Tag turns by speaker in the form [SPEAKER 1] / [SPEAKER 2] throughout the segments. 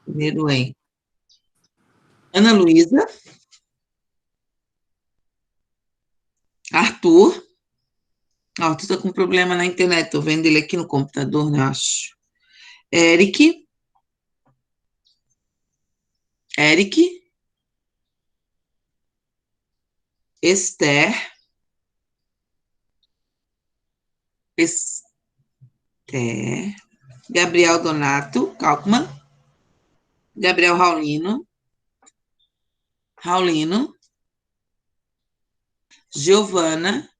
[SPEAKER 1] Primeiro em. Ana Luísa. Arthur. Arthur tá com problema na internet, tô vendo ele aqui no computador, né, acho. Eric. Eric. Esther. Esther. Gabriel Donato Kalkman. Gabriel Raulino. Raulino. Giovana.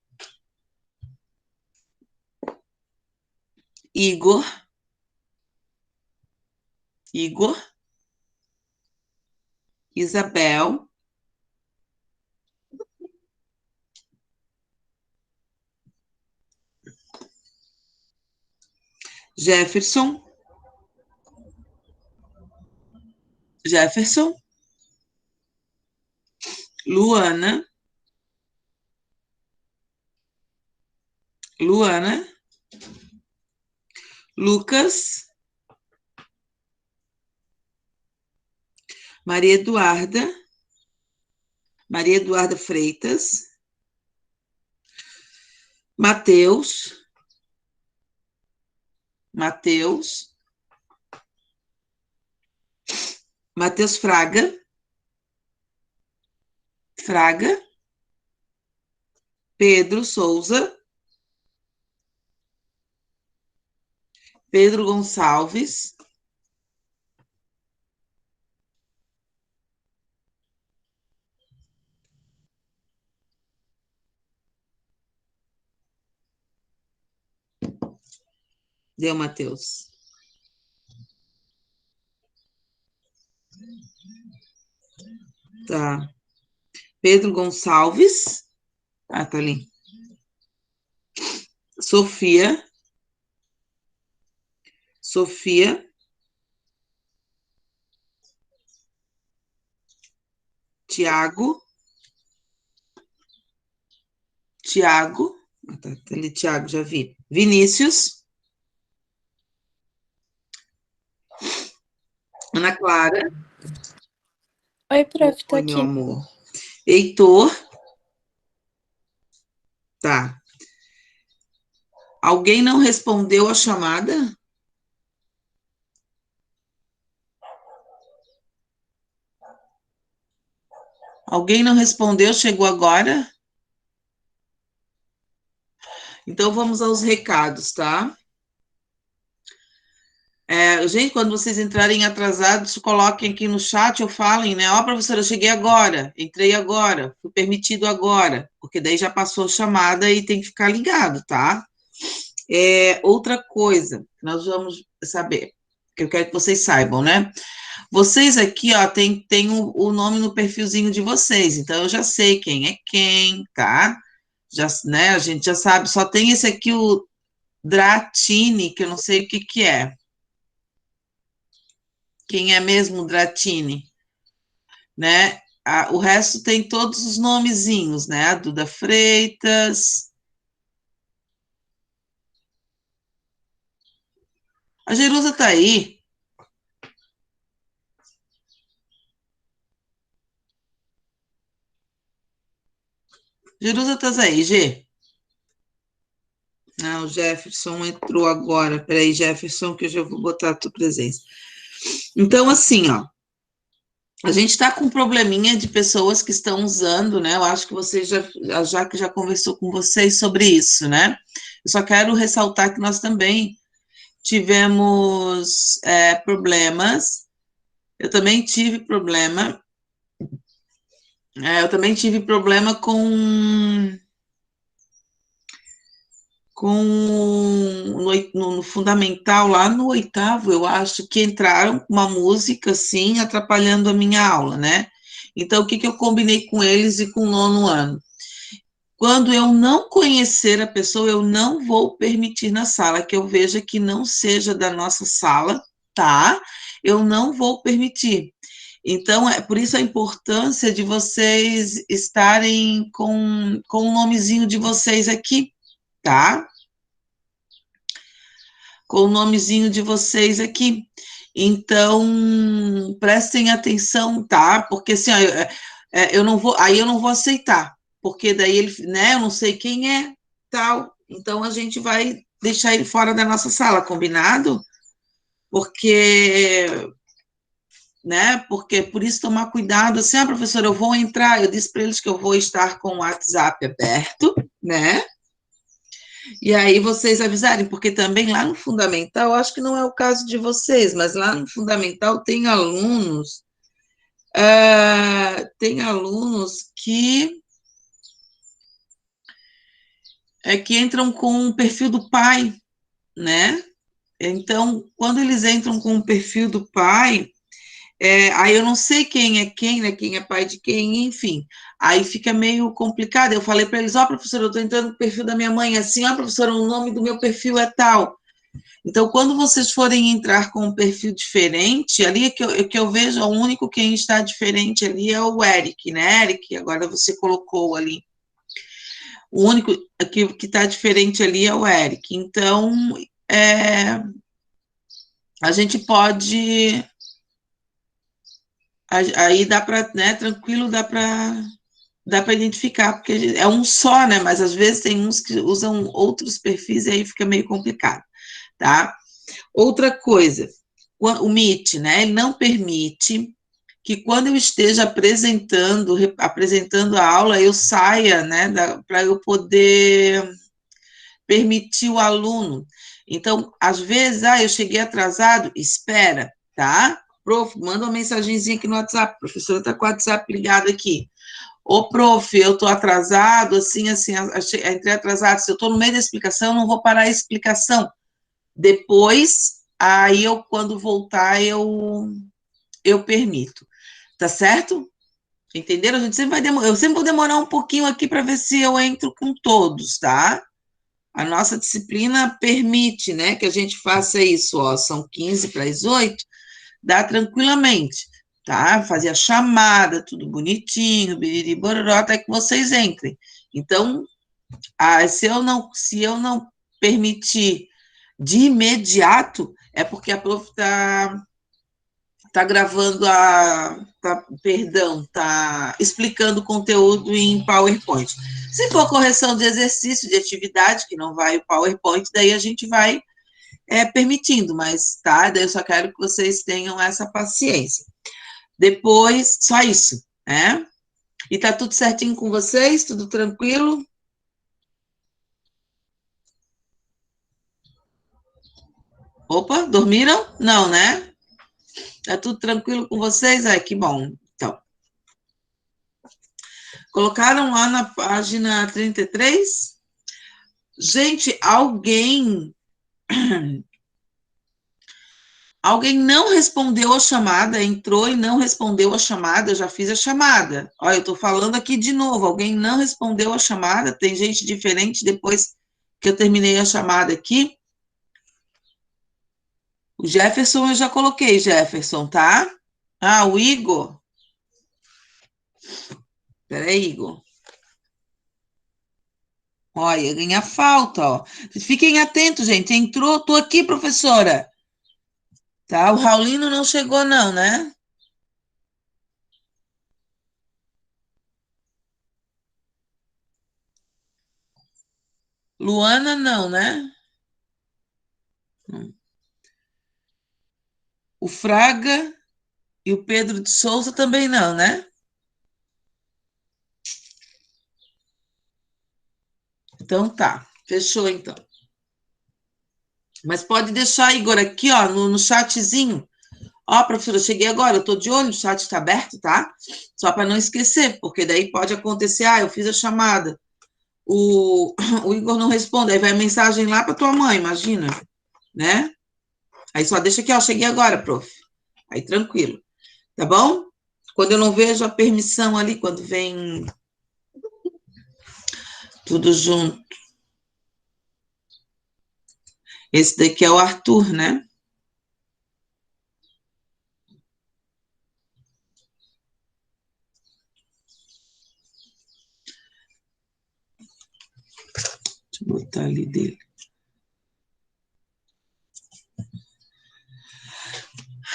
[SPEAKER 1] Igor. Igor. Isabel. Jefferson. Jefferson. Luana. Luana. Lucas. Maria Eduarda. Maria Eduarda Freitas. Mateus. Mateus. Mateus Fraga. Fraga. Pedro Souza. Pedro Gonçalves. Deu, Mateus. Tá. Pedro Gonçalves. Ah, tá ali. Sofia. Sofia. Tiago. Tiago. Ah, tá ali, Tiago, já vi. Vinícius. Ana Clara.
[SPEAKER 2] Oi, prof, tô
[SPEAKER 1] Oi, meu
[SPEAKER 2] aqui.
[SPEAKER 1] amor. Heitor. Tá. Alguém não respondeu a chamada? Alguém não respondeu, chegou agora? Então vamos aos recados, tá? Gente, quando vocês entrarem atrasados, coloquem aqui no chat ou falem, né? Ó, professora, eu cheguei agora, entrei agora, fui permitido agora, porque daí já passou a chamada e tem que ficar ligado, tá? Outra coisa que nós vamos saber, que eu quero que vocês saibam, né? Vocês aqui, ó, tem o nome no perfilzinho de vocês, então eu já sei quem é quem, tá? Já, né, a gente já sabe, só tem esse aqui, o Dratini, que eu não sei o que que é. Quem é mesmo o Dratini, né? O resto tem todos os nomezinhos, né? A Duda Freitas. A Jerusa tá aí. Jerusa tá aí, G. Ah, o Jefferson entrou agora. Peraí, Jefferson, que eu já vou botar a tua presença. Então, assim, ó. A gente está com um probleminha de pessoas que estão usando, né? Eu acho que você já conversou com vocês sobre isso, né? Eu só quero ressaltar que nós também tivemos problemas. Eu também tive problema. Eu também tive problema no fundamental, lá no oitavo, eu acho que entraram com uma música assim, atrapalhando a minha aula, né? Então, o que eu combinei com eles e com o nono ano? Quando eu não conhecer a pessoa, eu não vou permitir na sala que eu veja que não seja da nossa sala, tá? Eu não vou permitir. Então, é por isso a importância de vocês estarem com o nomezinho de vocês aqui, tá? Com o nomezinho de vocês aqui. Então, prestem atenção, tá? Porque assim, ó, eu não vou, aí eu não vou aceitar, porque daí ele, né, eu não sei quem é, tal. Então a gente vai deixar ele fora da nossa sala, combinado? Porque, né? Porque por isso tomar cuidado, assim, professora, eu vou entrar, eu disse para eles que eu vou estar com o WhatsApp aberto, né? E aí vocês avisarem, porque também lá no Fundamental, acho que não é o caso de vocês, mas lá no Fundamental tem alunos que entram com o perfil do pai, né? Então, quando eles entram com o perfil do pai, aí eu não sei quem é quem, né? Quem é pai de quem, enfim. Aí fica meio complicado. Eu falei para eles: ó, professora, eu estou entrando no perfil da minha mãe, assim, ó, professora, o nome do meu perfil é tal. Então, quando vocês forem entrar com um perfil diferente, ali é que eu vejo, o único quem está diferente ali é o Eric, né, Eric? Agora você colocou ali. O único que está diferente ali é o Eric. Então, é, a gente pode. Aí dá para, né, tranquilo, dá para identificar, porque é um só, né? Mas às vezes tem uns que usam outros perfis e aí fica meio complicado, tá? Outra coisa, o Meet, né? Ele não permite que quando eu esteja apresentando a aula, eu saia, né? Para eu poder permitir o aluno. Então, às vezes, eu cheguei atrasado, espera, tá? Prof, manda uma mensagenzinha aqui no WhatsApp, a professora está com o WhatsApp ligado aqui. Ô, prof, eu estou atrasado, assim, entrei atrasado. Se eu estou no meio da explicação, eu não vou parar a explicação. Depois, aí quando voltar, eu permito. Tá certo? Entenderam? A gente sempre vai eu sempre vou demorar um pouquinho aqui para ver se eu entro com todos, tá? A nossa disciplina permite, né, que a gente faça isso, ó, são 15 para as 8, dá tranquilamente, tá? Fazer a chamada, tudo bonitinho, biriri, bororó, até que vocês entrem. Então, se eu não permitir de imediato, é porque a prof tá gravando tá explicando o conteúdo em PowerPoint. Se for correção de exercício, de atividade, que não vai o PowerPoint, daí a gente vai permitindo, mas tá, daí eu só quero que vocês tenham essa paciência. Depois, só isso, né? E tá tudo certinho com vocês? Tudo tranquilo? Opa, dormiram? Não, né? Tá tudo tranquilo com vocês? Que bom. Então, colocaram lá na página 33? Gente, alguém não respondeu a chamada, entrou e não respondeu a chamada, eu já fiz a chamada. Olha, eu estou falando aqui de novo, alguém não respondeu a chamada, tem gente diferente depois que eu terminei a chamada aqui. O Jefferson eu já coloquei, Jefferson, tá? O Igor. Peraí, Igor. Olha, ganha falta, ó. Fiquem atentos, gente. Entrou, tô aqui, professora. Tá? O Raulino não chegou, não, né? Luana, não, né? O Fraga e o Pedro de Souza também não, né? Então tá, fechou então. Mas pode deixar, Igor, aqui, ó, no chatzinho. Ó, professora, eu cheguei agora, eu tô de olho, o chat está aberto, tá? Só para não esquecer, porque daí pode acontecer, eu fiz a chamada, o Igor não responde, aí vai a mensagem lá para tua mãe, imagina, né? Aí só deixa aqui, ó, cheguei agora, prof. Aí tranquilo, tá bom? Quando eu não vejo a permissão ali, quando vem tudo junto. Esse daqui é o Arthur, né? Deixa eu botar ali dele.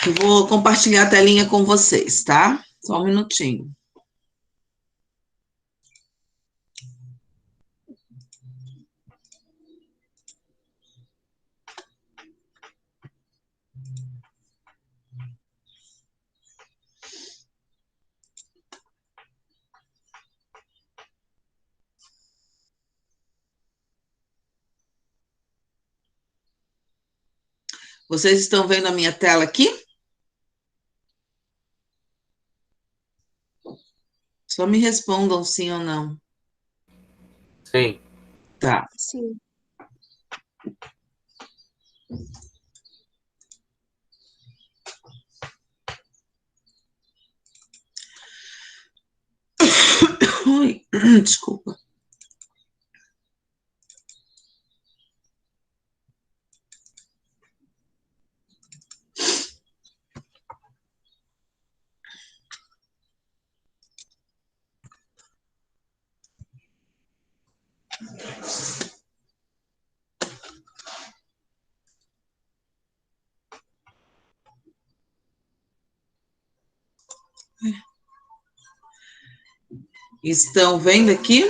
[SPEAKER 1] Eu vou compartilhar a telinha com vocês, tá? Só um minutinho. Vocês estão vendo a minha tela aqui? Só me respondam sim ou não.
[SPEAKER 3] Sim.
[SPEAKER 1] Tá.
[SPEAKER 2] Sim.
[SPEAKER 1] Ui, desculpa. Estão vendo aqui?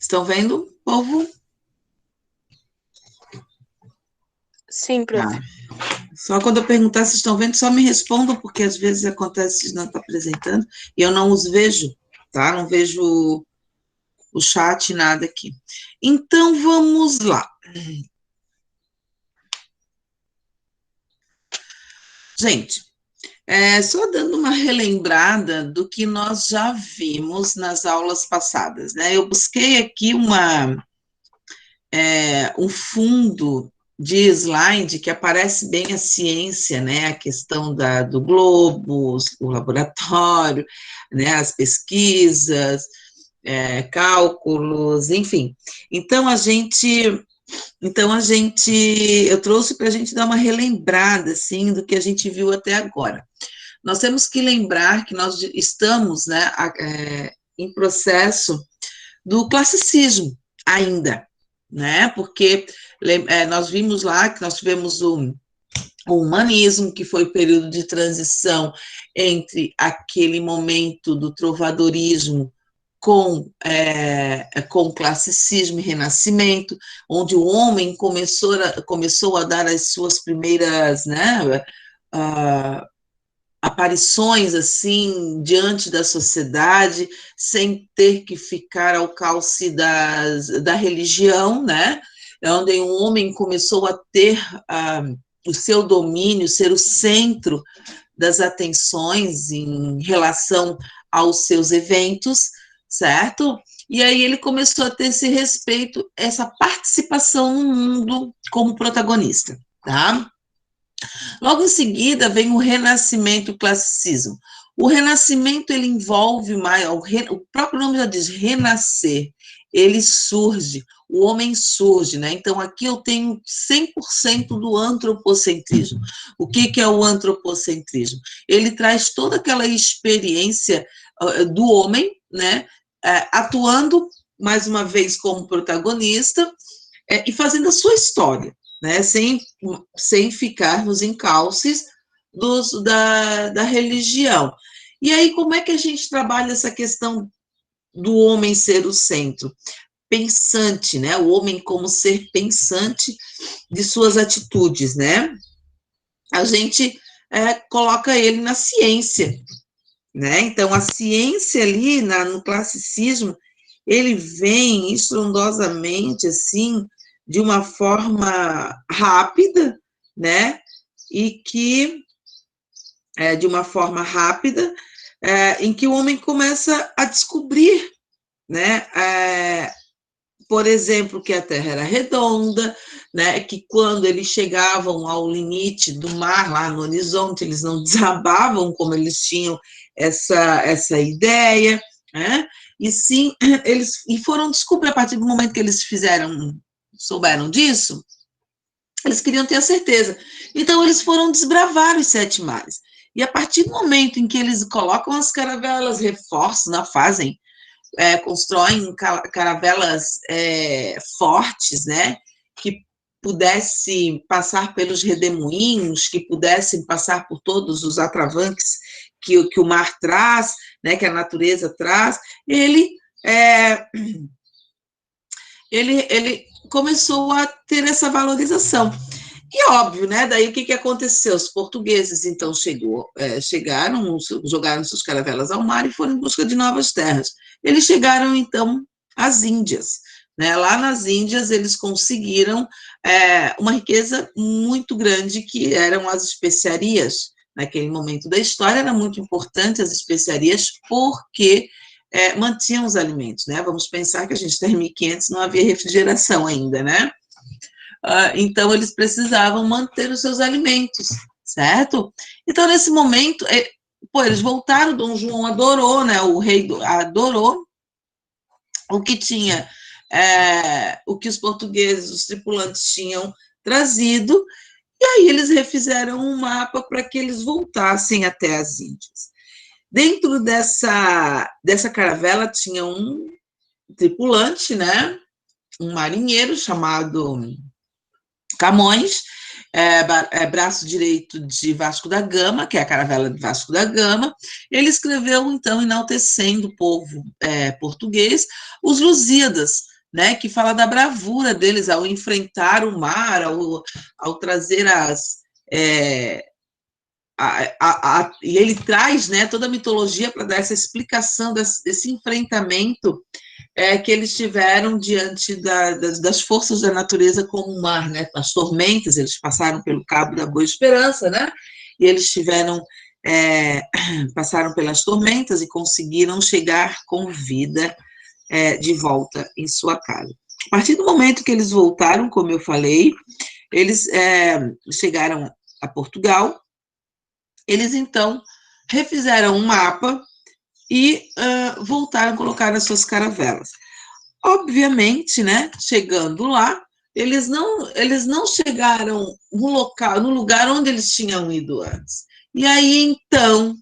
[SPEAKER 1] Estão vendo, povo?
[SPEAKER 2] Sim, prof.
[SPEAKER 1] Tá. Só quando eu perguntar se estão vendo, só me respondam, porque às vezes acontece de não estar apresentando, e eu não os vejo, tá? Não vejo o chat, nada aqui. Então, vamos lá. Gente, só dando uma relembrada do que nós já vimos nas aulas passadas, né? Eu busquei aqui um fundo de slide que aparece bem a ciência, né? A questão do globo, o laboratório, né? As pesquisas, cálculos, enfim. Eu trouxe para a gente dar uma relembrada, assim, do que a gente viu até agora. Nós temos que lembrar que nós estamos, né, em processo do classicismo ainda, né, porque nós vimos lá que nós tivemos o humanismo, que foi o período de transição entre aquele momento do trovadorismo com o classicismo e renascimento, onde o homem começou a dar as suas primeiras, né, aparições assim diante da sociedade, sem ter que ficar ao calce da religião, né? Onde um homem começou a ter o seu domínio, ser o centro das atenções em relação aos seus eventos, certo? E aí ele começou a ter esse respeito, essa participação no mundo como protagonista, tá? Logo em seguida vem o Renascimento e o Classicismo. O Renascimento, ele envolve mais, o próprio nome já diz, renascer, ele surge, o homem surge, né? Então, aqui eu tenho 100% do antropocentrismo. O que é o antropocentrismo? Ele traz toda aquela experiência do homem, né? Atuando, mais uma vez, como protagonista, e fazendo a sua história, né, sem ficar nos encalces da religião. E aí, como é que a gente trabalha essa questão do homem ser o centro? Pensante, né? O homem como ser pensante de suas atitudes, né? A gente coloca ele na ciência, né? Então, a ciência ali, no classicismo, ele vem estrondosamente, assim, de uma forma rápida, né? E que, de uma forma rápida, em que o homem começa a descobrir, né? Por exemplo, que a Terra era redonda, né? Que quando eles chegavam ao limite do mar, lá no horizonte, eles não desabavam como eles tinham essa ideia, né? E sim, eles foram descobrir, a partir do momento que eles souberam disso, eles queriam ter a certeza. Então, eles foram desbravar os 7 mares. E a partir do momento em que eles colocam as caravelas, reforçam, fazem constroem caravelas fortes, né, que pudessem passar pelos redemoinhos, que pudessem passar por todos os atravanques que o mar traz, né, que a natureza traz. Ele começou a ter essa valorização. E óbvio, né? Daí o que aconteceu? Os portugueses, então, chegaram, jogaram suas caravelas ao mar e foram em busca de novas terras. Eles chegaram, então, às Índias. Né? Lá nas Índias, eles conseguiram uma riqueza muito grande, que eram as especiarias. Naquele momento da história, era muito importante as especiarias, porque mantinham os alimentos. Né? Vamos pensar que a gente está em 1500, não havia refrigeração ainda, né? Então, eles precisavam manter os seus alimentos, certo? Então, nesse momento, eles voltaram, Dom João adorou, né? O rei adorou o que tinha, o que os portugueses, os tripulantes tinham trazido, e aí eles refizeram um mapa para que eles voltassem até as Índias. Dentro dessa caravela tinha um tripulante, né? Um marinheiro chamado Camões, braço direito de Vasco da Gama, que é a caravela de Vasco da Gama. Ele escreveu, então, enaltecendo o povo português, os Lusíadas, né, que fala da bravura deles ao enfrentar o mar, ao trazer e ele traz, né, toda a mitologia para dar essa explicação desse enfrentamento que eles tiveram diante das forças da natureza como o mar, né? As tormentas, eles passaram pelo Cabo da Boa Esperança, né? E eles passaram pelas tormentas e conseguiram chegar com vida de volta em sua casa. A partir do momento que eles voltaram, como eu falei, eles chegaram a Portugal, eles, então, refizeram um mapa e voltaram a colocar as suas caravelas. Obviamente, né, chegando lá, eles não chegaram no lugar onde eles tinham ido antes. E aí, então,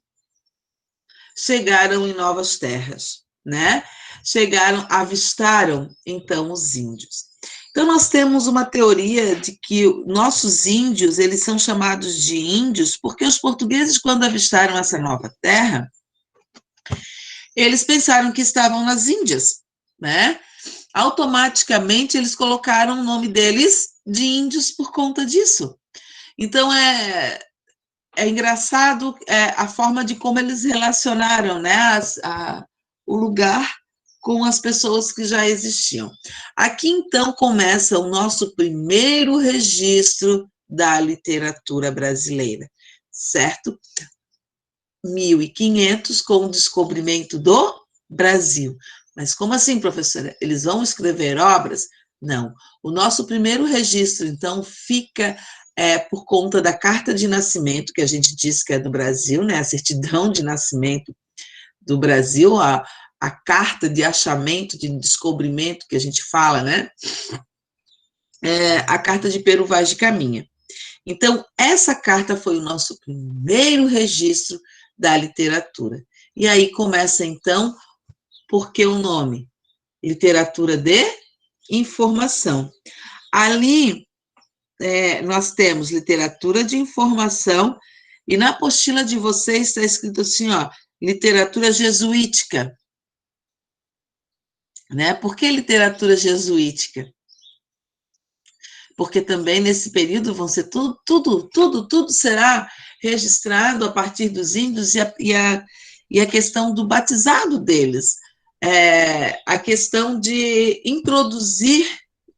[SPEAKER 1] chegaram em novas terras, né? Avistaram, então, os índios. Então, nós temos uma teoria de que nossos índios, eles são chamados de índios porque os portugueses, quando avistaram essa nova terra, eles pensaram que estavam nas Índias, né? Automaticamente, eles colocaram o nome deles de índios por conta disso. Então, é engraçado a forma de como eles relacionaram, né, o lugar com as pessoas que já existiam. Aqui, então, começa o nosso primeiro registro da literatura brasileira, certo? 1500, com o descobrimento do Brasil. Mas como assim, professora? Eles vão escrever obras? Não. O nosso primeiro registro, então, fica por conta da carta de nascimento, que a gente diz que é do Brasil, né? A certidão de nascimento do Brasil, a carta de achamento, de descobrimento, que a gente fala, né? A carta de Pero Vaz de Caminha. Então, essa carta foi o nosso primeiro registro da literatura. E aí começa, então, por que o nome? Literatura de informação. Ali, nós temos literatura de informação, e na apostila de vocês está escrito assim, ó, literatura jesuítica. Né? Por que literatura jesuítica? Porque também nesse período vão ser tudo será registrado a partir dos índios e a questão do batizado deles, a questão de introduzir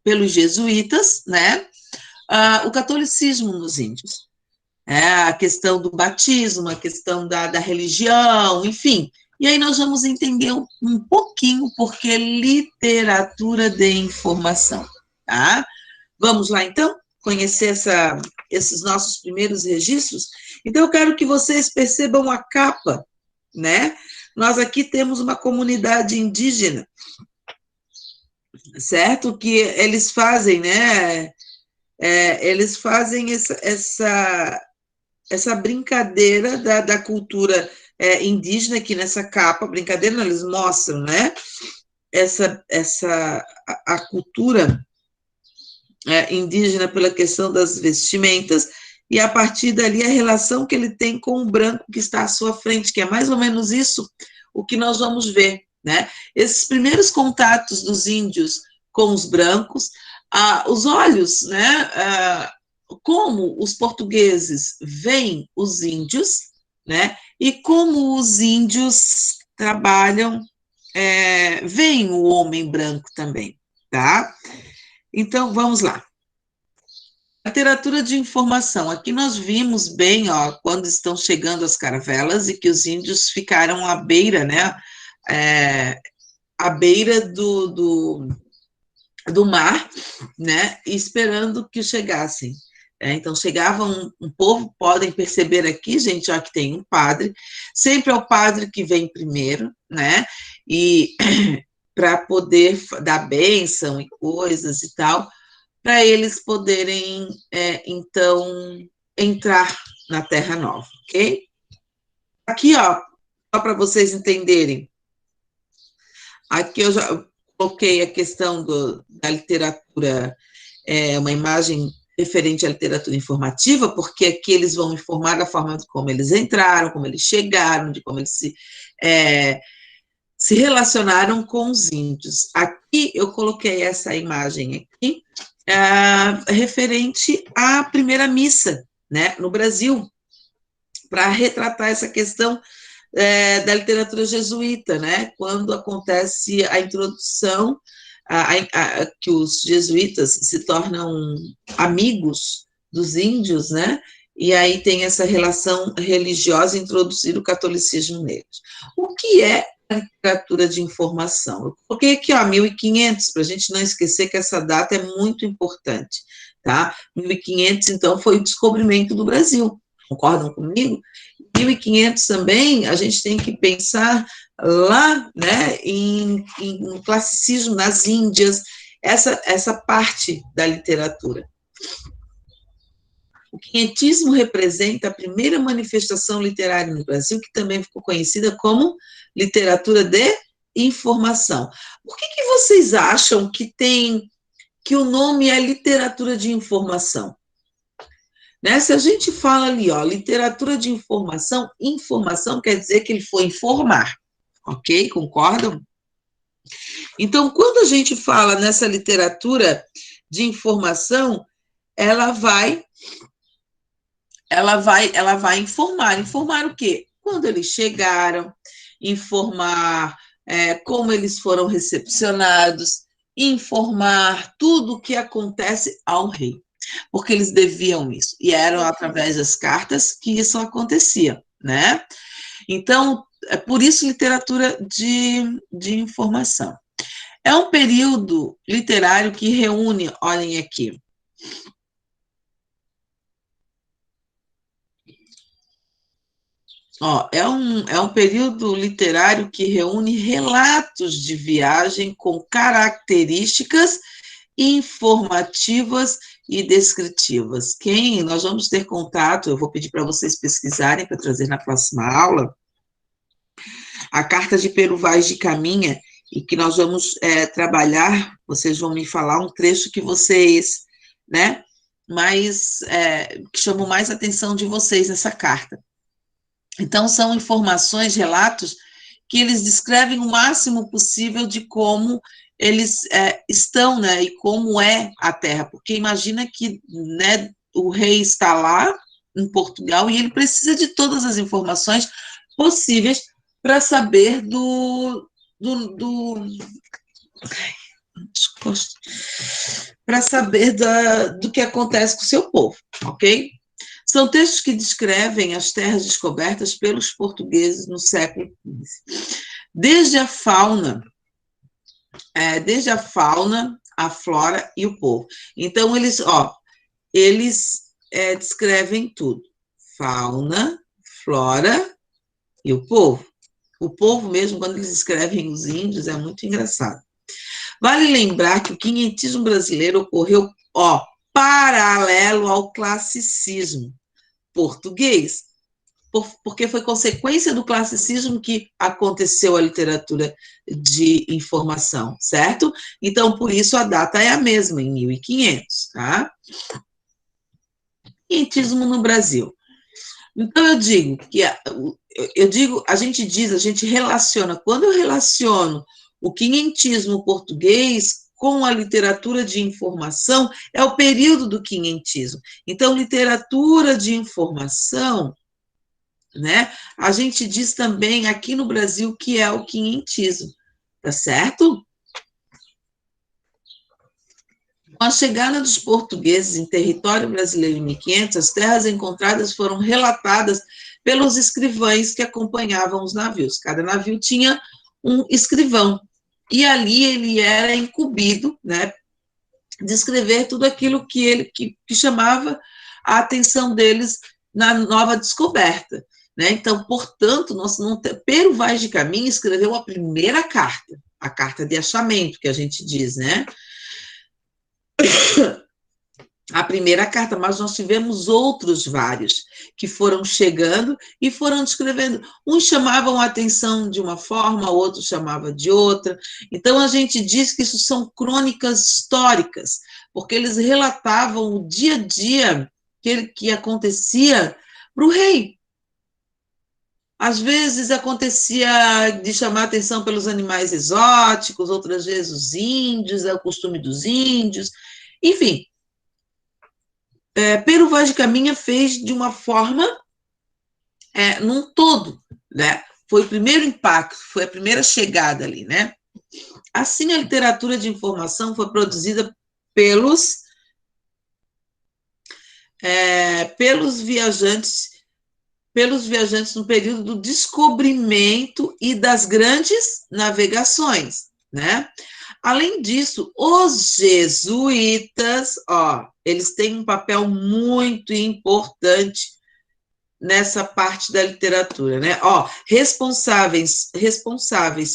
[SPEAKER 1] pelos jesuítas, né, o catolicismo nos índios, a questão do batismo, a questão da religião, enfim. E aí nós vamos entender um pouquinho porque literatura de informação, tá? Vamos lá, então, conhecer esses nossos primeiros registros? Então, eu quero que vocês percebam a capa, né? Nós aqui temos uma comunidade indígena, certo? Que eles fazem, né? Eles fazem essa brincadeira da cultura indígena aqui nessa capa, brincadeira, não, eles mostram, né, a cultura indígena pela questão das vestimentas, e a partir dali a relação que ele tem com o branco que está à sua frente, que é mais ou menos isso o que nós vamos ver, né? Esses primeiros contatos dos índios com os brancos, os olhos, né? Como os portugueses veem os índios, né? E como os índios trabalham, veem o homem branco também, tá? Então, vamos lá. Literatura de informação. Aqui nós vimos bem, ó, quando estão chegando as caravelas e que os índios ficaram à beira, né, à beira do mar, né, esperando que chegassem. Então, chegava um povo, podem perceber aqui, gente, ó, que tem um padre, sempre é o padre que vem primeiro, né, e para poder dar bênção e coisas e tal, para eles poderem, então, entrar na Terra Nova, ok? Aqui, ó, só para vocês entenderem, aqui eu já coloquei a questão da literatura, uma imagem referente à literatura informativa, porque aqui eles vão informar da forma como eles entraram, como eles chegaram, de como eles se relacionaram com os índios. Aqui eu coloquei essa imagem aqui, referente à primeira missa, né, no Brasil, para retratar essa questão da literatura jesuíta, né, quando acontece a introdução, que os jesuítas se tornam amigos dos índios, né, e aí tem essa relação religiosa, introduzir o catolicismo neles. O que é a literatura de informação? Eu coloquei aqui, ó, 1500, para a gente não esquecer que essa data é muito importante, tá? 1500, então, foi o descobrimento do Brasil, concordam comigo? 1500 também, a gente tem que pensar lá, né, no classicismo nas Índias, essa parte da literatura. O quinhentismo representa a primeira manifestação literária no Brasil, que também ficou conhecida como literatura de informação. Por que vocês acham que o nome é literatura de informação? Né? Se a gente fala ali, ó, literatura de informação, informação quer dizer que ele foi informar, ok? Concordam? Então, quando a gente fala nessa literatura de informação, ela vai informar. Informar o quê? Quando eles chegaram, informar como eles foram recepcionados, informar tudo o que acontece ao rei, porque eles deviam isso, e eram através das cartas que isso acontecia, né? Então, é por isso literatura de informação. É um período literário que reúne, olhem aqui, ó, é um período literário que reúne relatos de viagem com características informativas e descritivas. Nós vamos ter contato, eu vou pedir para vocês pesquisarem para trazer na próxima aula, a carta de Pero Vaz de Caminha, e que nós vamos trabalhar, vocês vão me falar um trecho que vocês, né, que chamou mais a atenção de vocês nessa carta. Então, são informações, relatos, que eles descrevem o máximo possível de como eles estão, né, e como é a Terra, porque imagina que, né, o rei está lá, em Portugal, e ele precisa de todas as informações possíveis para saber para saber do que acontece com o seu povo, ok? São textos que descrevem as terras descobertas pelos portugueses no século XV. Desde a fauna, a flora e o povo. Então, eles descrevem tudo. Fauna, flora e o povo. O povo mesmo, quando eles escrevem os índios, é muito engraçado. Vale lembrar que o quinhentismo brasileiro ocorreu, paralelo ao classicismo português. porque foi consequência do classicismo que aconteceu a literatura de informação, certo? Então, por isso, a data é a mesma, em 1500, tá? Quinhentismo no Brasil. Então, a gente relaciona, quando eu relaciono o quinhentismo português com a literatura de informação, é o período do quinhentismo. Então, literatura de informação, né? A gente diz também aqui no Brasil que é o quinhentismo, tá certo? Com a chegada dos portugueses em território brasileiro em 1500, as terras encontradas foram relatadas pelos escrivães que acompanhavam os navios. Cada navio tinha um escrivão, e ali ele era incumbido, né, de escrever tudo aquilo que chamava a atenção deles na nova descoberta. Né? Então, portanto, Pero Vaz de Caminha escreveu a primeira carta, a carta de achamento, que a gente diz, né? A primeira carta, mas nós tivemos outros vários que foram chegando e foram descrevendo. Uns chamavam a atenção de uma forma, outros chamavam de outra. Então, a gente diz que isso são crônicas históricas, porque eles relatavam o dia a dia que acontecia para o rei. Às vezes acontecia de chamar atenção pelos animais exóticos, outras vezes os índios, é o costume dos índios, enfim. Pero Vaz de Caminha fez de uma forma, num todo, né? Foi o primeiro impacto, foi a primeira chegada ali, né? Assim, a literatura de informação foi produzida pelos viajantes no período do descobrimento e das grandes navegações, né? Além disso, os jesuítas, eles têm um papel muito importante nessa parte da literatura, né? Responsáveis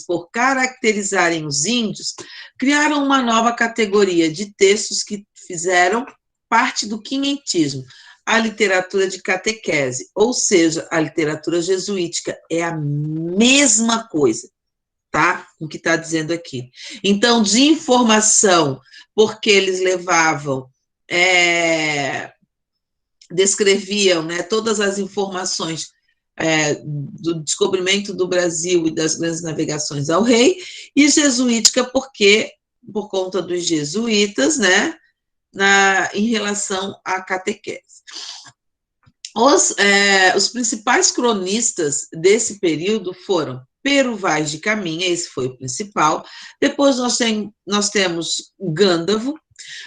[SPEAKER 1] por caracterizarem os índios, criaram uma nova categoria de textos que fizeram parte do quinhentismo, a literatura de catequese, ou seja, a literatura jesuítica, é a mesma coisa, tá? O que está dizendo aqui. Então, de informação, porque eles levavam, descreviam, né, todas as informações do descobrimento do Brasil e das grandes navegações ao rei, e jesuítica, porque, por conta dos jesuítas, né, em relação à catequese. Os principais cronistas desse período foram Pero Vaz de Caminha, esse foi o principal. Depois nós temos Gândavo,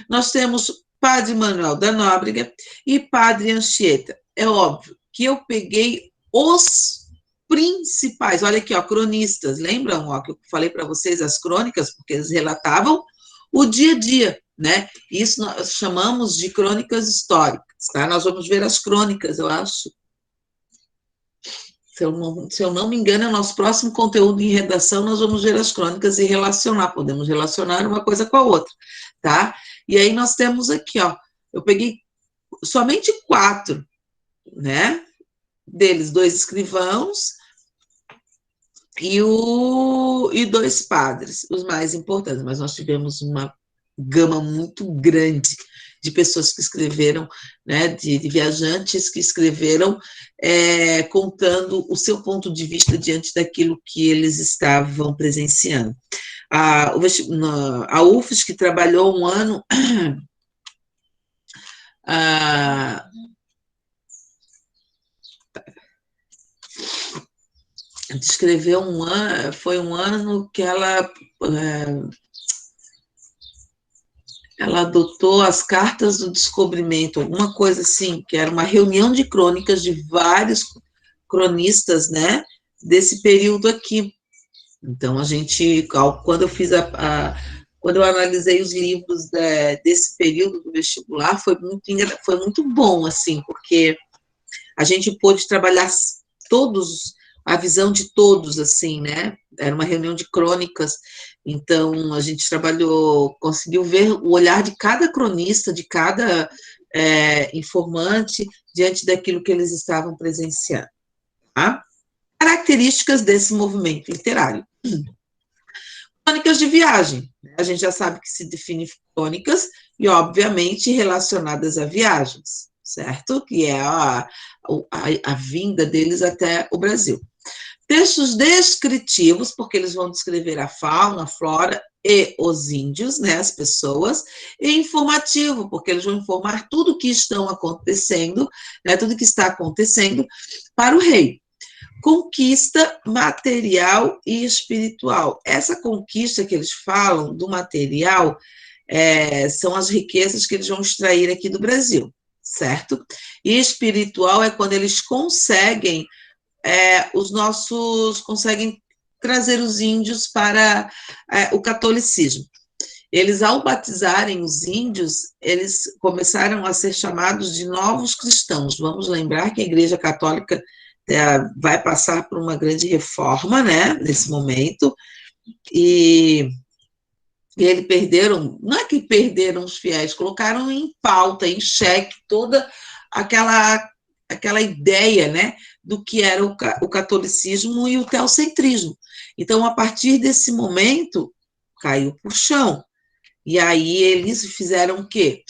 [SPEAKER 1] nós temos Padre Manuel da Nóbrega e Padre Anchieta. É óbvio que eu peguei os principais, olha aqui, cronistas, lembram que eu falei para vocês as crônicas, porque eles relatavam o dia a dia, né? Isso nós chamamos de crônicas históricas, tá? Nós vamos ver as crônicas, eu acho. Se eu não me engano, é o nosso próximo conteúdo em redação, nós vamos ver as crônicas e relacionar, podemos relacionar uma coisa com a outra, tá? E aí nós temos aqui, eu peguei somente 4, né? Deles, 2 escrivãos e 2 padres, os mais importantes, mas nós tivemos uma gama muito grande de pessoas que escreveram, né, de viajantes que escreveram contando o seu ponto de vista diante daquilo que eles estavam presenciando. A UFES, que trabalhou um ano, descreveu foi um ano que ela adotou as cartas do descobrimento, alguma coisa assim, que era uma reunião de crônicas de vários cronistas, né, desse período aqui. Então, quando eu fiz quando eu analisei os livros desse período do vestibular, foi muito bom, assim, porque a gente pôde trabalhar a visão de todos, assim, né? Era uma reunião de crônicas, então a gente conseguiu ver o olhar de cada cronista, de cada informante, diante daquilo que eles estavam presenciando, Tá? Características desse movimento literário. Crônicas de viagem. A gente já sabe que se define crônicas e, obviamente, relacionadas a viagens, certo? Que é a vinda deles até o Brasil. Textos descritivos, porque eles vão descrever a fauna, a flora e os índios, né, as pessoas, e informativo, porque eles vão informar tudo o que estão acontecendo, né, tudo que está acontecendo para o rei. Conquista material e espiritual. Essa conquista que eles falam do material são as riquezas que eles vão extrair aqui do Brasil, certo? E espiritual é quando eles conseguem conseguem trazer os índios para o catolicismo. Eles, ao batizarem os índios, eles começaram a ser chamados de novos cristãos. Vamos lembrar que a Igreja Católica vai passar por uma grande reforma, né, nesse momento, e eles perderam, não é que perderam os fiéis, colocaram em pauta, em xeque, toda aquela ideia, né, do que era o catolicismo e o teocentrismo. Então, a partir desse momento, caiu por chão. E aí eles fizeram o quê?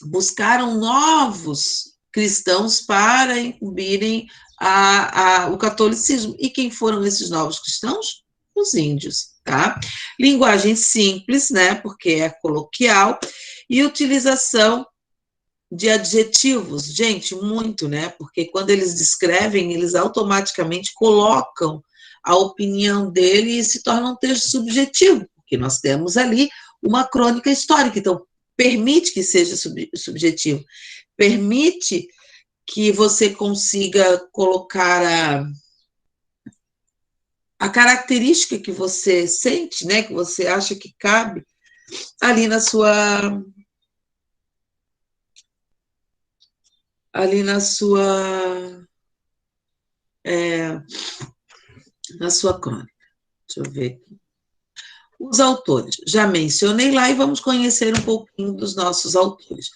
[SPEAKER 1] Buscaram novos cristãos para incumbirem o catolicismo. E quem foram esses novos cristãos? Os índios, tá? Linguagem simples, né, porque é coloquial, e utilização de adjetivos, gente, muito, né, porque quando eles descrevem, eles automaticamente colocam a opinião dele e se torna um texto subjetivo, porque nós temos ali uma crônica histórica, então permite que seja subjetivo, permite que você consiga colocar a característica que você sente, né, que você acha que cabe ali na sua na sua crônica. Deixa eu ver aqui. Os autores, já mencionei lá e vamos conhecer um pouquinho dos nossos autores.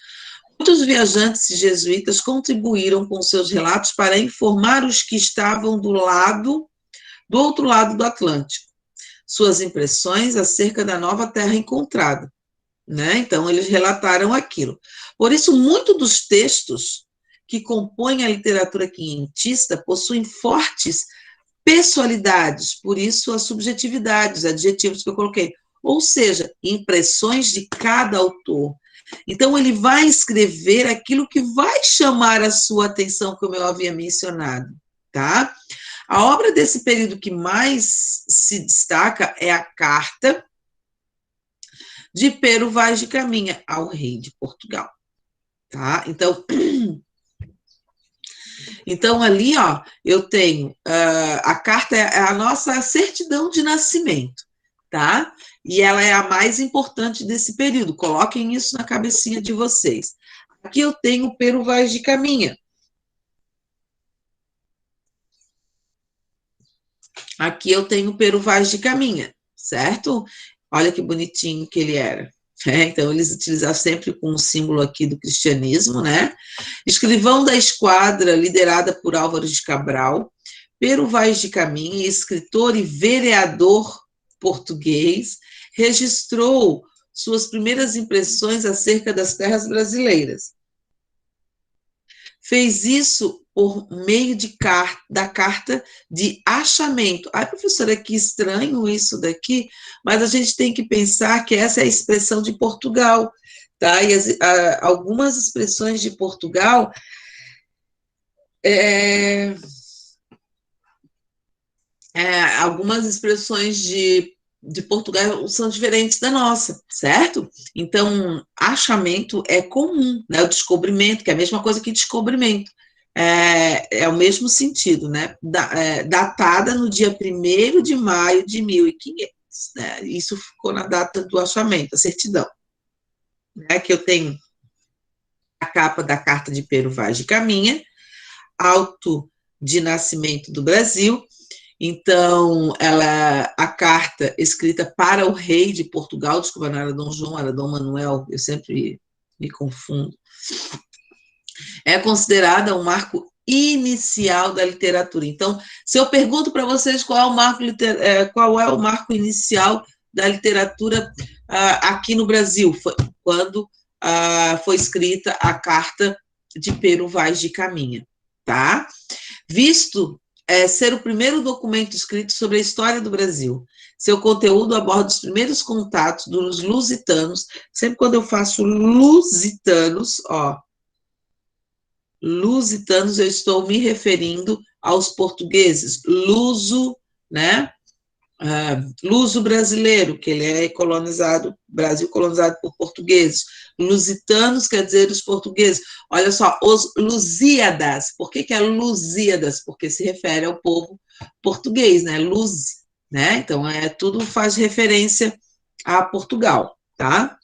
[SPEAKER 1] Muitos viajantes jesuítas contribuíram com seus relatos para informar os que estavam do outro lado do Atlântico, suas impressões acerca da nova terra encontrada, né? Então, eles relataram aquilo. Por isso, muitos dos textos que compõem a literatura quinhentista possuem fortes pessoalidades, por isso as subjetividades, adjetivos que eu coloquei, ou seja, impressões de cada autor. Então, ele vai escrever aquilo que vai chamar a sua atenção, como eu havia mencionado, tá? A obra desse período que mais se destaca é a Carta de Pero Vaz de Caminha ao rei de Portugal, tá? Então, ali, ó, eu tenho a carta é a nossa certidão de nascimento, tá? E ela é a mais importante desse período. Coloquem isso na cabecinha de vocês. Aqui eu tenho o Pero Vaz de Caminha. Aqui eu tenho o Pero Vaz de Caminha, certo? Olha que bonitinho que ele era. Então, eles utilizavam sempre com o símbolo aqui do cristianismo, né? Escrivão da esquadra, liderada por Álvares de Cabral, Pero Vaz de Caminha, escritor e vereador português, registrou suas primeiras impressões acerca das terras brasileiras. Fez isso por meio da carta de achamento. Ai, professora, que estranho isso daqui, mas a gente tem que pensar que essa é a expressão de Portugal, tá? E algumas expressões de Portugal algumas expressões de Portugal são diferentes da nossa, certo? Então, achamento é comum, né? O descobrimento, que é a mesma coisa que descobrimento. É o mesmo sentido, né? Datada no dia 1º de maio de 1500, né? Isso ficou na data do achamento, a certidão. Né? Que eu tenho a capa da Carta de Pero Vaz de Caminha, auto de nascimento do Brasil. Então, a carta escrita para o rei de Portugal, desculpa, não era Dom João, era Dom Manuel, eu sempre me confundo. É considerada um marco inicial da literatura. Então, se eu pergunto para vocês qual é o marco inicial da literatura aqui no Brasil, foi quando foi escrita a Carta de Pero Vaz de Caminha, tá? Visto ser o primeiro documento escrito sobre a história do Brasil. Seu conteúdo aborda os primeiros contatos dos lusitanos. Sempre quando eu faço lusitanos, lusitanos, eu estou me referindo aos portugueses. Luso, né? Luso brasileiro, que ele é colonizado, Brasil colonizado por portugueses. Lusitanos quer dizer os portugueses. Olha só, os Lusíadas. Por que é Lusíadas? Porque se refere ao povo português, né? Luz, né? Então, tudo faz referência a Portugal, tá?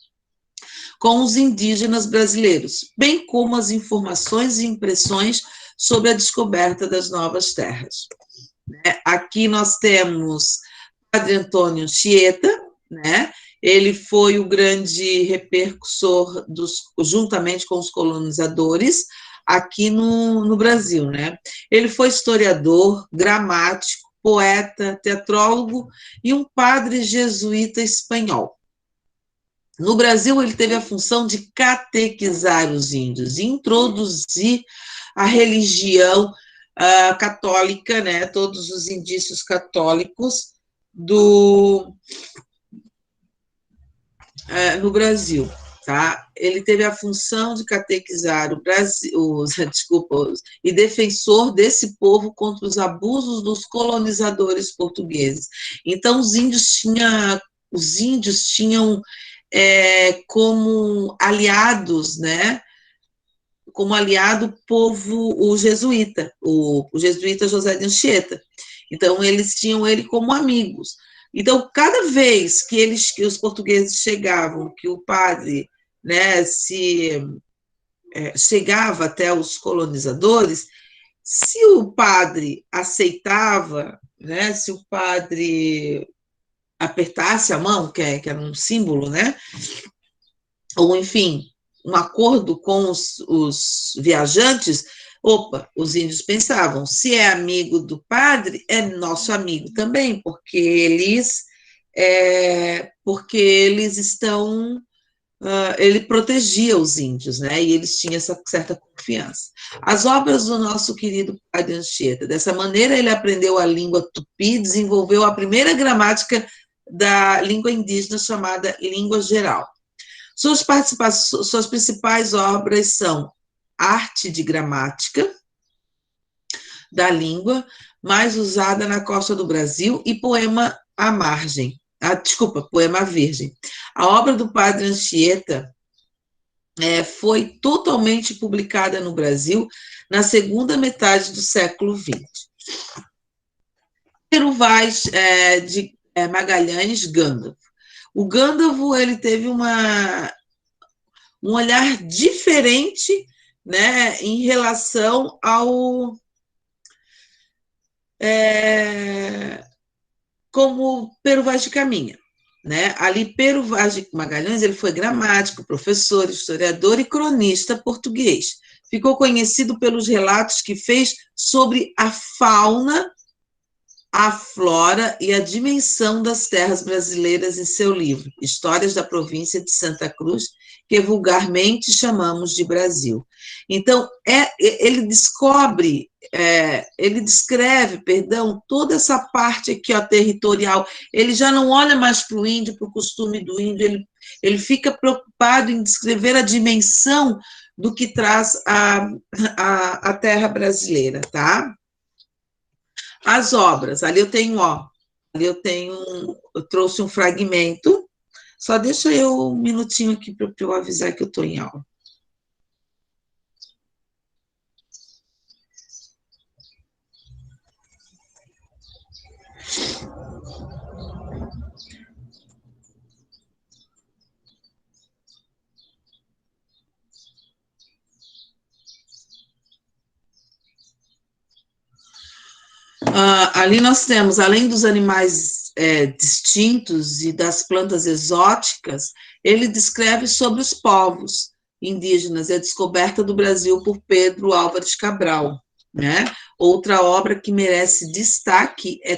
[SPEAKER 1] Com os indígenas brasileiros, bem como as informações e impressões sobre a descoberta das novas terras. Aqui nós temos Padre Antônio Anchieta, né? Ele foi o grande repercussor juntamente com os colonizadores aqui no Brasil, né? Ele foi historiador, gramático, poeta, teatrólogo e um padre jesuíta espanhol. No Brasil, ele teve a função de catequizar os índios, introduzir a religião católica, né? Todos os indícios católicos no Brasil, tá? Ele teve a função de catequizar o Brasil, e defensor desse povo contra os abusos dos colonizadores portugueses. Então, os índios tinham como aliados, né? Como aliado o jesuíta José de Anchieta. Então, eles tinham ele como amigos. Então, cada vez que os portugueses chegavam, que o padre, né, chegava até os colonizadores, se o padre aceitava, né, se o padre apertasse a mão, que era um símbolo, né, ou, enfim, um acordo com os viajantes, os índios pensavam, se é amigo do padre, é nosso amigo também, porque eles estão... ele protegia os índios, né? E eles tinham essa certa confiança. As obras do nosso querido padre Anchieta, dessa maneira ele aprendeu a língua tupi, desenvolveu a primeira gramática da língua indígena chamada língua geral. Suas principais obras são Arte de Gramática da Língua, mais usada na costa do Brasil, e Poema à Margem. Poema à Virgem. A obra do padre Anchieta foi totalmente publicada no Brasil na segunda metade do século XX. Pero Vaz de Magalhães Gândavo. O Gândavo, ele teve um olhar diferente, né, em relação ao... como Pero Vaz de Caminha, né? Ali, Pero Vaz de Magalhães, ele foi gramático, professor, historiador e cronista português. Ficou conhecido pelos relatos que fez sobre a fauna, a flora e a dimensão das terras brasileiras em seu livro, Histórias da Província de Santa Cruz, que vulgarmente chamamos de Brasil. Então, ele descreve, toda essa parte aqui, territorial. Ele já não olha mais para o índio, para o costume do índio, ele fica preocupado em descrever a dimensão do que traz a terra brasileira, tá? As obras, ali eu trouxe um fragmento, só deixa eu um minutinho aqui para eu avisar que eu estou em aula. Ali nós temos, além dos animais distintos e das plantas exóticas, ele descreve sobre os povos indígenas e a descoberta do Brasil por Pedro Álvares Cabral, né? Outra obra que merece destaque é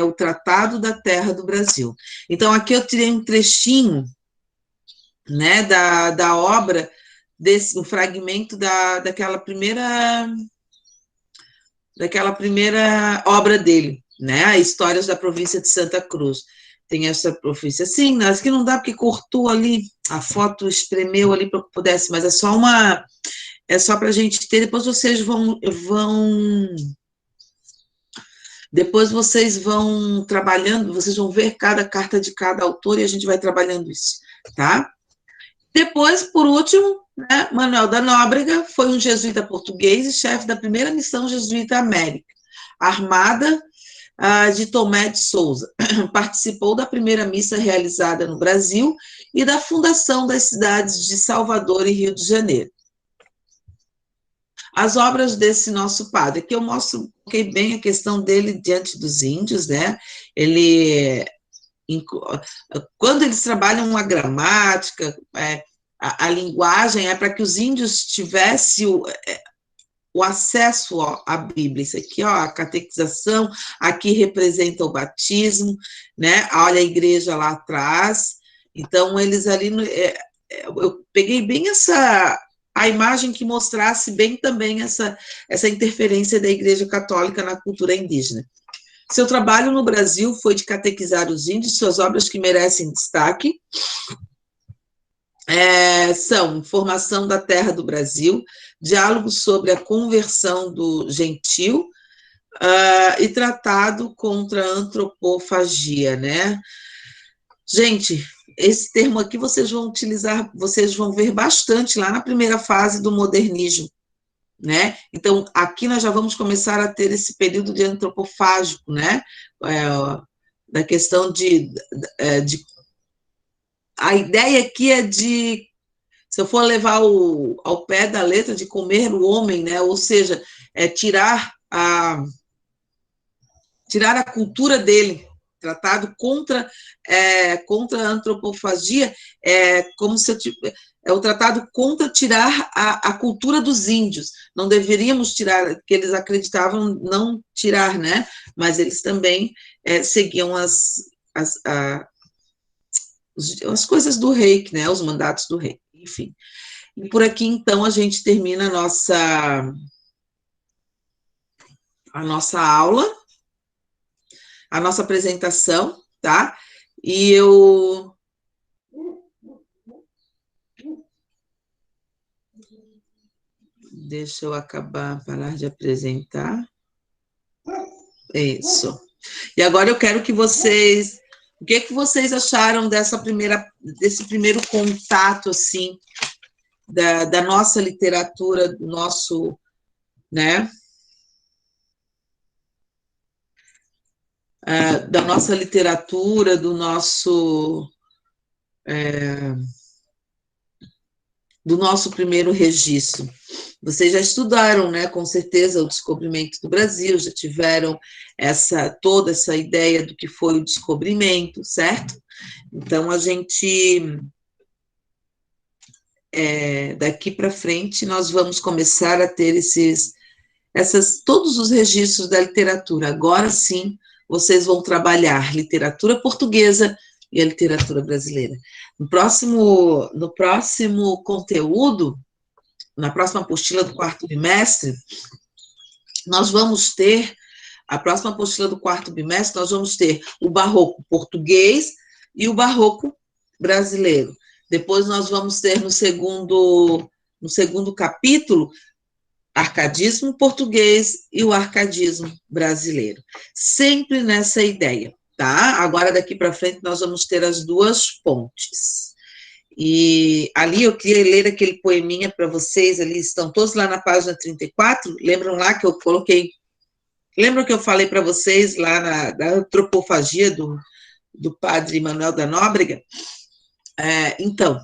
[SPEAKER 1] o Tratado da Terra do Brasil. Então, aqui eu tirei um trechinho, né, da obra, um fragmento daquela primeira obra dele, né, Histórias da Província de Santa Cruz. Tem essa província, sim, mas que não dá porque cortou ali, a foto espremeu ali para que pudesse, mas é só para a gente ter, depois vocês vão trabalhando, vocês vão ver cada carta de cada autor e a gente vai trabalhando isso, tá? Depois, por último, né, Manuel da Nóbrega foi um jesuíta português e chefe da primeira missão jesuíta América, armada de Tomé de Souza. Participou da primeira missa realizada no Brasil e da fundação das cidades de Salvador e Rio de Janeiro. As obras desse nosso padre, que eu mostro bem a questão dele diante dos índios, né? Quando eles trabalham uma gramática, a linguagem é para que os índios tivessem o acesso à Bíblia. Isso aqui, ó, a catequização, aqui representa o batismo, né? Olha a igreja lá atrás. Então, eles ali, eu peguei bem a imagem que mostrasse bem também essa interferência da Igreja Católica na cultura indígena. Seu trabalho no Brasil foi de catequizar os índios, suas obras que merecem destaque são Formação da Terra do Brasil, Diálogos sobre a Conversão do Gentil e Tratado contra a Antropofagia, né? Gente, esse termo aqui vocês vão utilizar, vocês vão ver bastante lá na primeira fase do modernismo, né? Então, aqui nós já vamos começar a ter esse período de antropofágico, né? Da questão de a ideia aqui é de, se eu for levar ao pé da letra, de comer o homem, né? Ou seja, tirar a cultura dele. Tratado contra a antropofagia, como se o tratado contra tirar a cultura dos índios. Não deveríamos tirar, porque eles acreditavam não tirar, né? Mas eles também seguiam as coisas do rei, né? Os mandatos do rei, enfim. E por aqui, então, a gente termina a nossa aula, a nossa apresentação, tá? E deixa eu parar de apresentar. Isso. E agora eu quero que vocês... O que vocês acharam desse primeiro contato, assim, da nossa literatura, do nosso, né? Da nossa literatura, do nosso primeiro registro. Vocês já estudaram, né, com certeza, o descobrimento do Brasil, já tiveram toda essa ideia do que foi o descobrimento, certo? Então, a gente, daqui para frente, nós vamos começar a ter todos os registros da literatura. Agora sim, vocês vão trabalhar literatura portuguesa e a literatura brasileira. No próximo conteúdo, na próxima apostila do quarto bimestre, nós vamos ter o barroco português e o barroco brasileiro. Depois nós vamos ter no segundo capítulo, arcadismo português e o arcadismo brasileiro. Sempre nessa ideia, tá? Agora, daqui para frente, nós vamos ter as duas pontes. E ali eu queria ler aquele poeminha para vocês, ali estão todos lá na página 34, lembram lá que eu coloquei, lembram que eu falei para vocês lá da antropofagia do padre Manuel da Nóbrega? Então,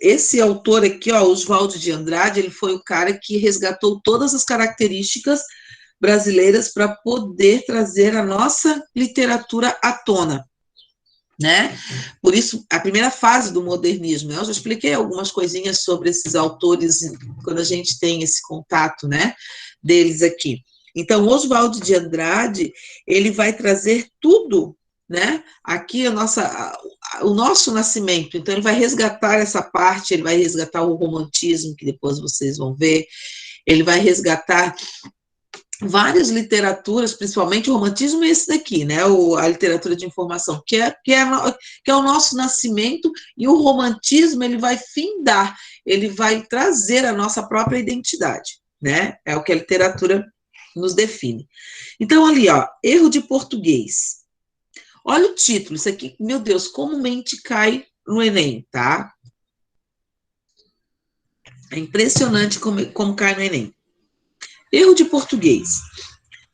[SPEAKER 1] esse autor aqui, ó, Oswaldo de Andrade, ele foi o cara que resgatou todas as características brasileiras para poder trazer a nossa literatura à tona, né? Por isso, a primeira fase do modernismo, eu já expliquei algumas coisinhas sobre esses autores quando a gente tem esse contato, né? deles aqui. Então, Oswald de Andrade, ele vai trazer tudo, né? Aqui o nosso nascimento. Então, ele vai resgatar essa parte, ele vai resgatar o romantismo, que depois vocês vão ver, ele vai resgatar várias literaturas, principalmente o romantismo e esse daqui, né? A literatura de informação, que é o nosso nascimento, e o romantismo, ele vai findar, ele vai trazer a nossa própria identidade, né? É o que a literatura nos define. Então, ali, ó, erro de português. Olha o título, isso aqui, meu Deus, comumente cai no Enem, tá? É impressionante como cai no Enem. Erro de português.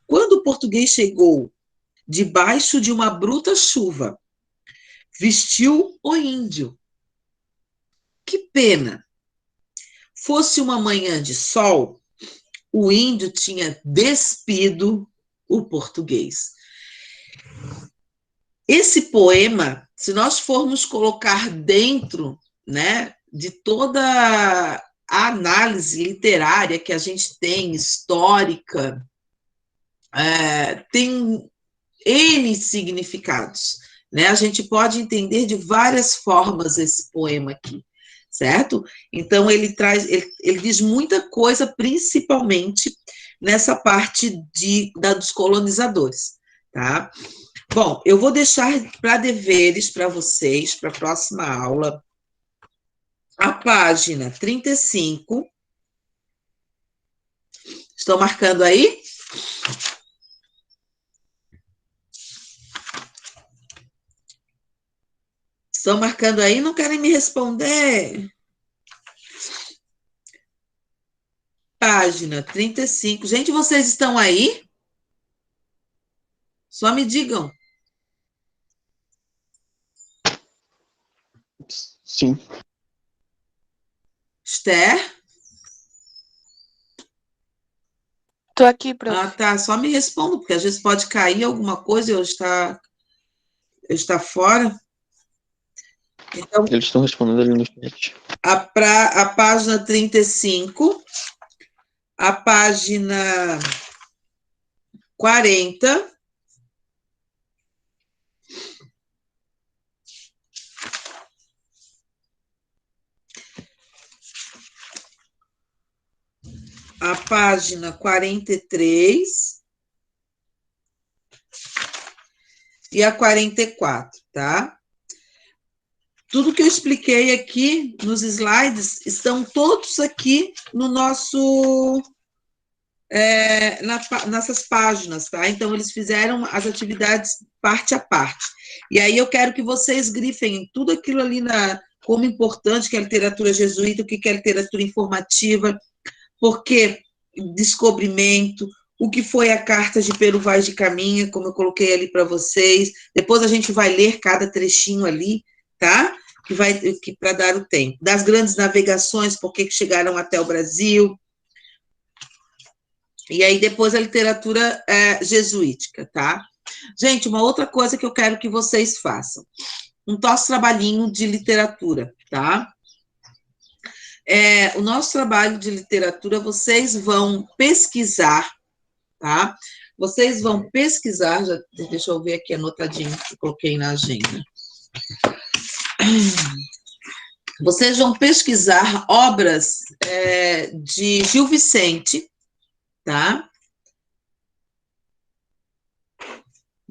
[SPEAKER 1] Quando o português chegou debaixo de uma bruta chuva, vestiu o índio. Que pena! Fosse uma manhã de sol, o índio tinha despido o português. Esse poema, se nós formos colocar dentro, né, de toda a análise literária que a gente tem, histórica, tem N significados, né? A gente pode entender de várias formas esse poema aqui, certo? Então, ele diz muita coisa, principalmente nessa parte dos colonizadores, tá? Bom, eu vou deixar para deveres para vocês, para a próxima aula, a página 35. Estão marcando aí? Estão marcando aí? Não querem me responder? Página 35. Gente, vocês estão aí? Só me digam.
[SPEAKER 4] Sim.
[SPEAKER 1] Esther?
[SPEAKER 2] Tô aqui, prof.
[SPEAKER 1] Ah, tá. Só me respondam, porque às vezes pode cair alguma coisa e eu estar fora. Então,
[SPEAKER 4] Eles estão respondendo ali no chat.
[SPEAKER 1] a página 35, a página 40, a página 43 e a 44, tá? Tudo que eu expliquei aqui nos slides estão todos aqui no nosso, nessas páginas, tá? Então, eles fizeram as atividades parte a parte. E aí eu quero que vocês grifem tudo aquilo ali como importante, que é a literatura jesuíta, o que é a literatura informativa, porque descobrimento, o que foi a carta de Peru Vaz de Caminha, como eu coloquei ali para vocês. Depois a gente vai ler cada trechinho ali, tá? Que para dar o tempo. Das grandes navegações, por que chegaram até o Brasil. E aí depois a literatura jesuítica, tá? Gente, uma outra coisa que eu quero que vocês façam. Um nosso trabalhinho de literatura, tá? O nosso trabalho de literatura, vocês vão pesquisar, tá? Vocês vão pesquisar, deixa eu ver aqui anotadinho que eu coloquei na agenda. Vocês vão pesquisar obras de Gil Vicente, tá?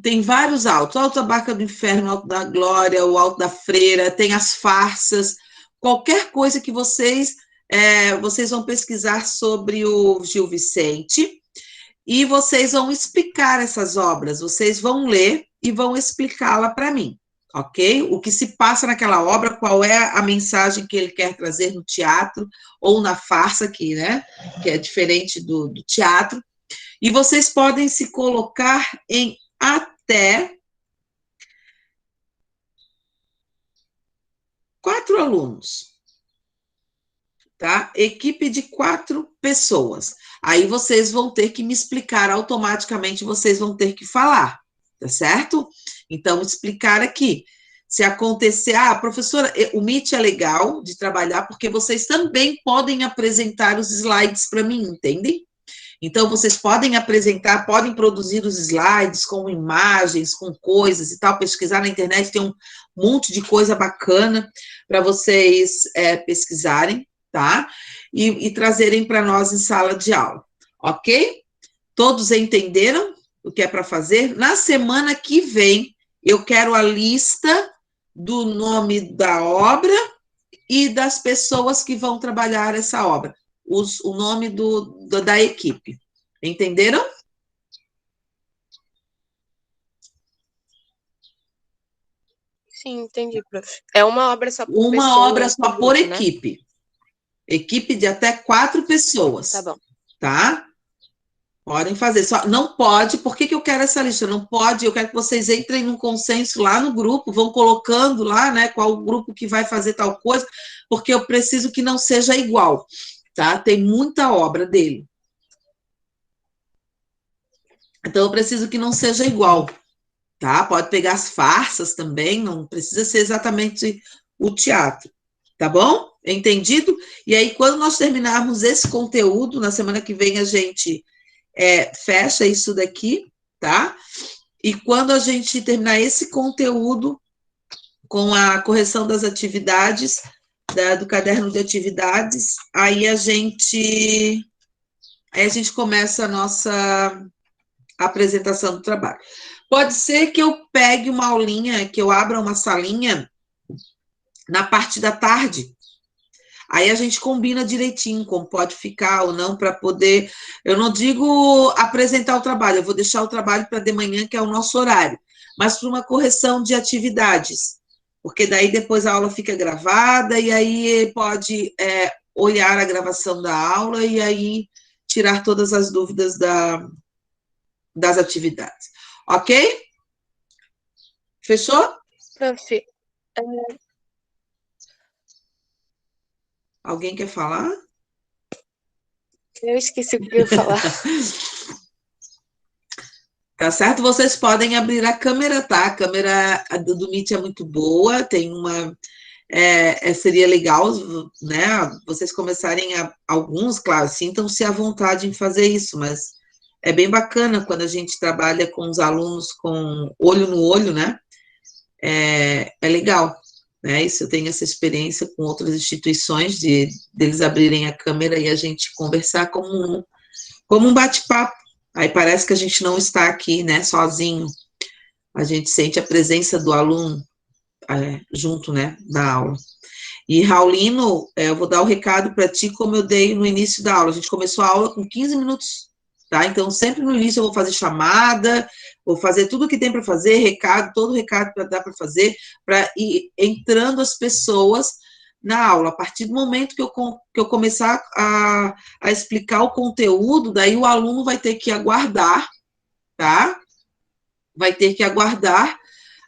[SPEAKER 1] Tem vários altos, o Alto da Barca do Inferno, o Alto da Glória, o Alto da Freira, tem as farsas, qualquer coisa que vocês vão pesquisar sobre o Gil Vicente, e vocês vão explicar essas obras, vocês vão ler e vão explicá-la para mim, ok? O que se passa naquela obra, qual é a mensagem que ele quer trazer no teatro, ou na farsa aqui, né? Que é diferente do teatro. E vocês podem se colocar em até 4 alunos, tá? Equipe de 4 pessoas. Aí vocês vão ter que me explicar automaticamente, vocês vão ter que falar, tá certo? Então, explicar aqui. Se acontecer, professora, o Meet é legal de trabalhar, porque vocês também podem apresentar os slides para mim, entendem? Então, vocês podem apresentar, podem produzir os slides com imagens, com coisas e tal, pesquisar na internet, tem um monte de coisa bacana para vocês pesquisarem, tá? E trazerem para nós em sala de aula, ok? Todos entenderam o que é para fazer? Na semana que vem, eu quero a lista do nome da obra e das pessoas que vão trabalhar essa obra. O nome da equipe. Entenderam?
[SPEAKER 2] Sim, entendi, prof. É uma obra só por pessoa?
[SPEAKER 1] Uma obra só por
[SPEAKER 2] grupo,
[SPEAKER 1] equipe. Né? Equipe de até 4 pessoas.
[SPEAKER 2] Tá bom.
[SPEAKER 1] Tá? Podem fazer. Só não pode, por que eu quero essa lista? Não pode, eu quero que vocês entrem num consenso lá no grupo, vão colocando lá, né, qual o grupo que vai fazer tal coisa, porque eu preciso que não seja igual. Tá? Tem muita obra dele. Então, eu preciso que não seja igual, tá? Pode pegar as farsas também, não precisa ser exatamente o teatro, tá bom? Entendido? E aí, quando nós terminarmos esse conteúdo, na semana que vem a gente fecha isso daqui, tá? E quando a gente terminar esse conteúdo, com a correção das atividades, do caderno de atividades, aí a gente começa a nossa apresentação do trabalho. Pode ser que eu pegue uma aulinha, que eu abra uma salinha na parte da tarde. Aí a gente combina direitinho como pode ficar ou não, para poder... Eu não digo apresentar o trabalho, eu vou deixar o trabalho para de manhã, que é o nosso horário, mas para uma correção de atividades, porque daí depois a aula fica gravada e aí pode olhar a gravação da aula e aí tirar todas as dúvidas das atividades. Ok? Fechou?
[SPEAKER 2] Prof,
[SPEAKER 1] Alguém quer falar?
[SPEAKER 2] eu esqueci o que eu ia falar.
[SPEAKER 1] Tá certo? Vocês podem abrir a câmera, tá? A câmera do Meet é muito boa, tem uma... seria legal, né? Vocês começarem alguns, claro, sintam-se à vontade em fazer isso, mas é bem bacana quando a gente trabalha com os alunos com olho no olho, né? É legal, né? Isso eu tenho essa experiência com outras instituições, deles abrirem a câmera e a gente conversar como um bate-papo. Aí parece que a gente não está aqui, né, sozinho. A gente sente a presença do aluno junto, né, da aula. E, Raulino, eu vou dar o recado para ti, como eu dei no início da aula. A gente começou a aula com 15 minutos, tá? Então, sempre no início eu vou fazer chamada, vou fazer tudo o que tem para fazer, recado, todo recado que dá para fazer, para ir entrando as pessoas na aula. A partir do momento que eu começar a explicar o conteúdo, daí o aluno vai ter que aguardar, tá? Vai ter que aguardar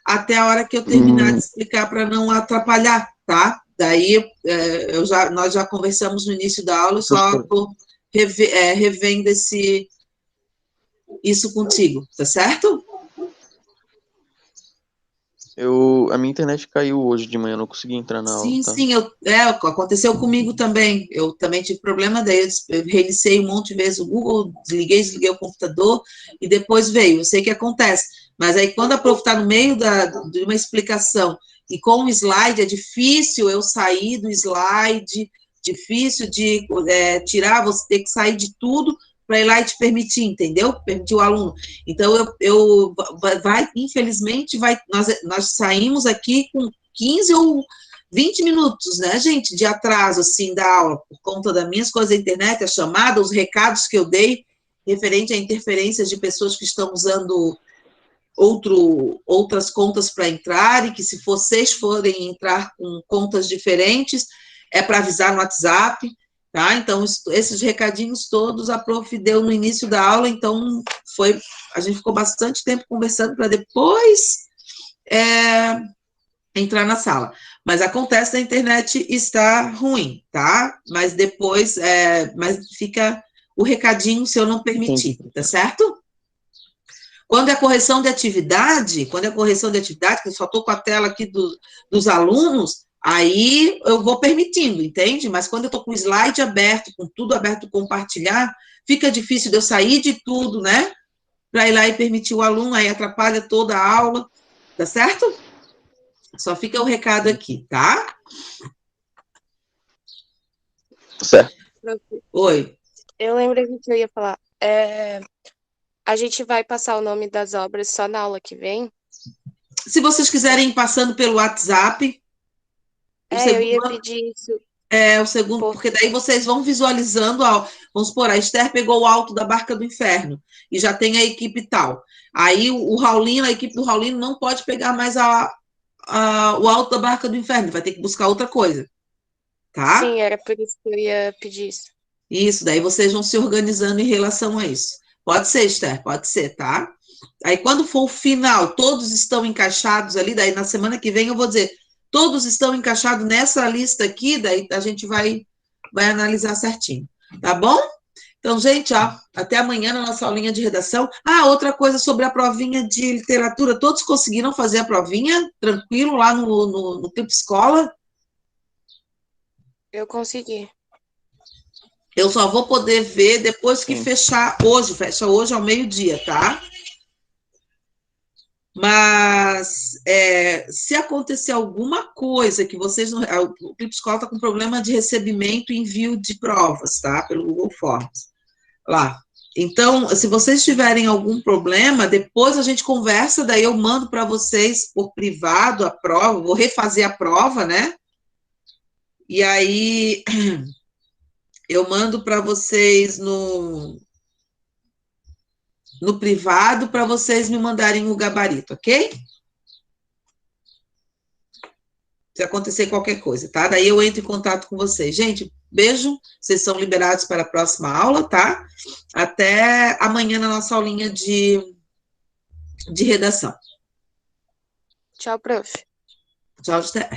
[SPEAKER 1] até a hora que eu terminar de explicar para não atrapalhar, tá? Daí, nós já conversamos no início da aula, só estou revendo isso contigo, tá certo?
[SPEAKER 4] A minha internet caiu hoje de manhã, eu não consegui entrar na aula, tá?
[SPEAKER 1] Sim, aconteceu comigo também. Eu também tive problema, daí eu reiniciei um monte de vezes o Google, desliguei o computador e depois veio. Eu sei que acontece, mas aí quando a prof está no meio de uma explicação e com o slide, é difícil eu sair do slide, difícil de tirar, você tem que sair de tudo para ir lá e te permitir, entendeu? Permitir o aluno. Então, infelizmente, nós saímos aqui com 15 ou 20 minutos, né, gente, de atraso, assim, da aula, por conta das minhas coisas da internet, a chamada, os recados que eu dei, referente a interferências de pessoas que estão usando outras contas para entrar, e que se vocês forem entrar com contas diferentes, é para avisar no WhatsApp, tá? Então, esses recadinhos todos a prof deu no início da aula, então a gente ficou bastante tempo conversando para depois entrar na sala. Mas acontece, a internet está ruim, tá? Mas depois, mas fica o recadinho se eu não permitir, tá certo? Quando é correção de atividade, que eu só estou com a tela aqui dos alunos, Aí eu vou permitindo, entende? Mas quando eu estou com o slide aberto, com tudo aberto, compartilhar, fica difícil de eu sair de tudo, né? Para ir lá e permitir o aluno, aí atrapalha toda a aula, tá certo? Só fica o recado aqui, tá?
[SPEAKER 4] Certo.
[SPEAKER 2] Prof,
[SPEAKER 1] Oi.
[SPEAKER 2] eu lembrei do que eu ia falar. A gente vai passar o nome das obras só na aula que vem?
[SPEAKER 1] Se vocês quiserem ir passando pelo WhatsApp, o
[SPEAKER 2] Eu
[SPEAKER 1] segundo
[SPEAKER 2] ia
[SPEAKER 1] ano
[SPEAKER 2] pedir isso.
[SPEAKER 1] o segundo,
[SPEAKER 2] Por...
[SPEAKER 1] porque daí vocês vão visualizando, vamos supor, a Esther pegou o alto da Barca do Inferno e já tem a equipe tal. Aí o Raulino, a equipe do Raulino não pode pegar mais o alto da Barca do Inferno, vai ter que buscar outra coisa, tá?
[SPEAKER 2] Sim, era por isso que eu ia pedir isso.
[SPEAKER 1] Isso, daí vocês vão se organizando em relação a isso. Pode ser, Esther, pode ser, tá? Aí quando for o final, todos estão encaixados ali, daí na semana que vem eu vou dizer, todos estão encaixados nessa lista aqui, daí a gente vai analisar certinho, tá bom? Então, gente, até amanhã na nossa aulinha de redação. Outra coisa sobre a provinha de literatura, todos conseguiram fazer a provinha tranquilo lá no Clipe Escola?
[SPEAKER 2] Eu consegui.
[SPEAKER 1] Eu só vou poder ver depois que
[SPEAKER 4] Sim.
[SPEAKER 1] fechar hoje, fecha hoje ao meio-dia, tá? Mas se acontecer alguma coisa que vocês não. O Clipe Escola está com problema de recebimento e envio de provas, tá? Pelo Google Forms. Lá. Então, se vocês tiverem algum problema, depois a gente conversa, daí eu mando para vocês por privado a prova, vou refazer a prova, né? E aí eu mando para vocês no privado para vocês me mandarem o gabarito, ok? Se acontecer qualquer coisa, tá? Daí eu entro em contato com vocês. Gente, beijo. Vocês são liberados para a próxima aula, tá? Até amanhã na nossa aulinha de redação.
[SPEAKER 2] Tchau, prof.
[SPEAKER 1] Tchau, Esther.